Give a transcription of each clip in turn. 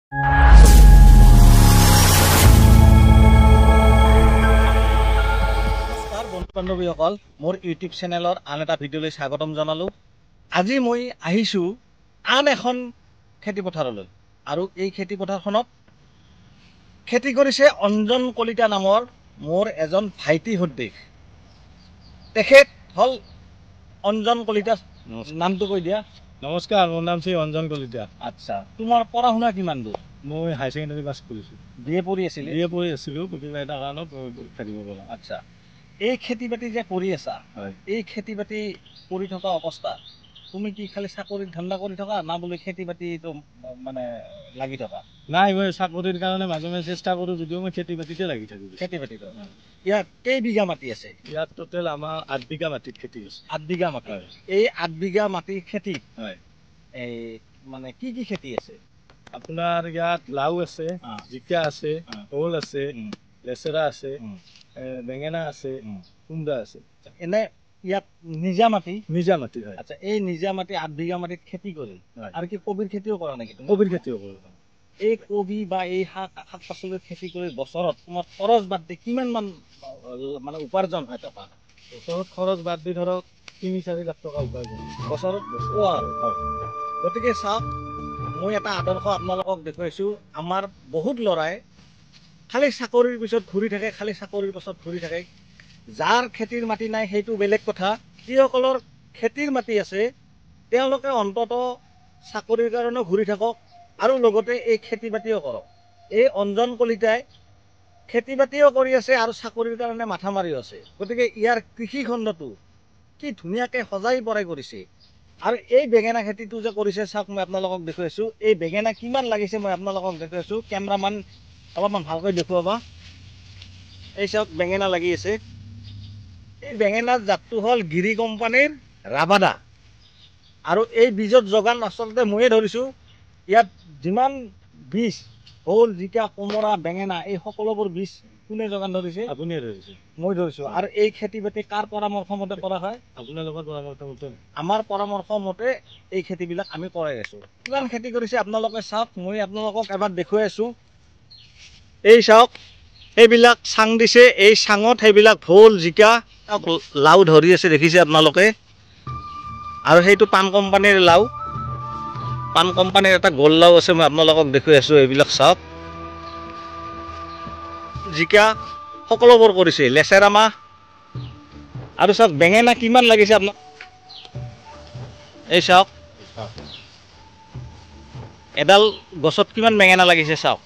নমস্কাৰ বন্ধু বান্ধৱীসকল, মোৰ ইউটিউব চেনেলৰ আন এটা ভিডিঅ'লৈ স্বাগতম জনালোঁ। আজি মই আহিছোঁ আন এখন খেতিপথাৰলৈ, আৰু এই খেতিপথাৰখনত খেতি কৰিছে অঞ্জন কলিতা নামৰ মোৰ এজন ভাইটি সদৃশ। তেখেত হ'ল অঞ্জন কলিতা। নামটো কৈ দিয়া। নমস্কাৰ, মোৰ নাম শ্ৰী অঞ্জন কলিতা। আচ্ছা, তোমাৰ পঢ়া শুনা কিমান দূৰ? মই হাই ছেকেণ্ডাৰী পাছ কৰিছোঁ। BA পঢ়ি আছিলে? BA পঢ়ি আছিলোঁ, প্ৰতিভা এটা কাৰণত পৰীক্ষা দিব পৰা। আচ্ছা, এই খেতি বাতি যে কৰি আছা, হয়, এই খেতি বাতি কৰি থকা অৱস্থাত তুমি কি খালি চাকৰিৰ ধান্দা কৰি থকা না বোলে খেতি বাতিটো মানে লাগি থকা? নাই, মই চাকৰিৰ কাৰণে মাজে মাজে চেষ্টা কৰোঁ, যদিও মই খেতি বাতিতে লাগি থাকোঁ। খেতি বাতিটো ইয়াত কেই বিঘা মাটি আছে? ইয়াত টোটেল আমাৰ 8 বিঘা মাটিত খেতি আছে। 8 বিঘা মাটি। হয়। এই 8 বিঘা মাটিৰ খেতিত হয়, এই মানে কি কি খেতি আছে? আপোনাৰ ইয়াত লাও আছে, জিকা আছে, ভোল আছে, লেচেৰা আছে, বেঙেনা আছে, কুমড়া আছে। এনে ইয়াত নিজা মাটি? নিজা মাটি। হয়। আচ্ছা, এই নিজা মাটি 8 বিঘা মাটিত খেতি কৰি আৰু কি কবিৰ খেতিও কৰা নেকি? কবিৰ খেতিও কৰোঁ। এই কবি বা এই শাক পাচলিৰ খেতি কৰি বছৰত তোমাৰ খৰচ বাদ দি কিমান মান মানে উপাৰ্জন হয় টকা? বছৰত খৰচ বাদ দি ধৰক 3-4 লাখ টকা উপাৰ্জন বছৰত পোৱা আৰু। গতিকে চাওক, মই এটা আদৰ্শ আপোনালোকক দেখুৱাইছোঁ। আমাৰ বহুত ল'ৰাই খালি চাকৰিৰ পিছত ঘূৰি থাকে, খালি চাকৰিৰ পিছত ঘূৰি থাকে। যাৰ খেতিৰ মাটি নাই সেইটো বেলেগ কথা। যিসকলৰ খেতিৰ মাটি আছে তেওঁলোকে অন্তত চাকৰিৰ কাৰণে ঘূৰি থাকক আৰু লগতে এই খেতি বাতিও কৰক। এই অঞ্জন কলিতাই খেতি বাতিও কৰি আছে আৰু চাকৰিৰ কাৰণে মাথা মাৰিও আছে। গতিকে ইয়াৰ কৃষি খণ্ডটো কি ধুনীয়াকৈ সজাই পৰাই কৰিছে। আৰু এই বেঙেনা খেতিটো যে কৰিছে চাওক, মই আপোনালোকক দেখুৱাইছোঁ। এই বেঙেনা কিমান লাগিছে মই আপোনালোকক দেখুৱাইছোঁ। কেমেৰামান অলপমান ভালকৈ দেখুৱাবা। এই চাওক, বেঙেনা লাগি আছে। এই বেঙেনাৰ জাতটো হ'ল গিৰি কোম্পানীৰ ৰাবাদা। আৰু এই বীজৰ যোগান আচলতে ময়ে ধৰিছোঁ। ইয়াত যিমান বীজ ভোল, জিকা, কোমোৰা, বেঙেনা এই সকলোবোৰ বীজ কোনে যোগান ধৰিছে? আপুনিয়ে ধৰিছে। মই ধৰিছোঁ। আৰু এই খেতি বাতি কাৰ পৰামৰ্শ মতে কৰা হয়? আপোনালোকৰ পৰামৰ্শ মতে। আমাৰ পৰামৰ্শ মতে এই খেতিবিলাক আমি কৰাই আছোঁ। কিমান খেতি কৰিছে আপোনালোকে চাওক, মই আপোনালোকক এবাৰ দেখুৱাই আছোঁ। এই চাওক, এইবিলাক চাং দিছে, এই চাঙত সেইবিলাক ভোল, জিকা, লাও ধৰি আছে, দেখিছে আপোনালোকে। আৰু সেইটো পাণ কোম্পানীৰ লাও, পাণ কোম্পানীৰ এটা গোল লাও আছে, মই আপোনালোকক দেখুৱাই আছোঁ। এইবিলাক চাওক, জিকা সকলোবোৰ কৰিছে, লেচেৰা মাহ। আৰু চাওক বেঙেনা কিমান লাগিছে আপোনাক, এই চাওক এডাল গছত কিমান বেঙেনা লাগিছে চাওক।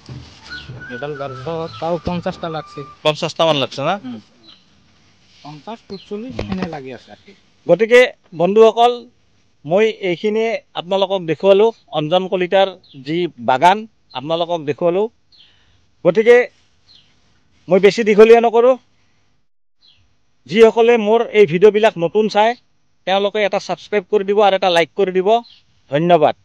এডাল গছত 50টা লাগছে। 50টা মান লাগছে না? 50-40 এনে লাগি আছে। গতিকে বন্ধুসকল, মই এইখিনিয়ে আপোনালোকক দেখুৱালোঁ। অঞ্জন কলিতাৰ যি বাগান আপোনালোকক দেখুৱালোঁ। গতিকে মই বেছি দীঘলীয়া নকৰোঁ। যিসকলে মোৰ এই ভিডিঅ'বিলাক নতুন চায় তেওঁলোকে এটা ছাবস্ক্ৰাইব কৰি দিব আৰু এটা লাইক কৰি দিব। ধন্যবাদ।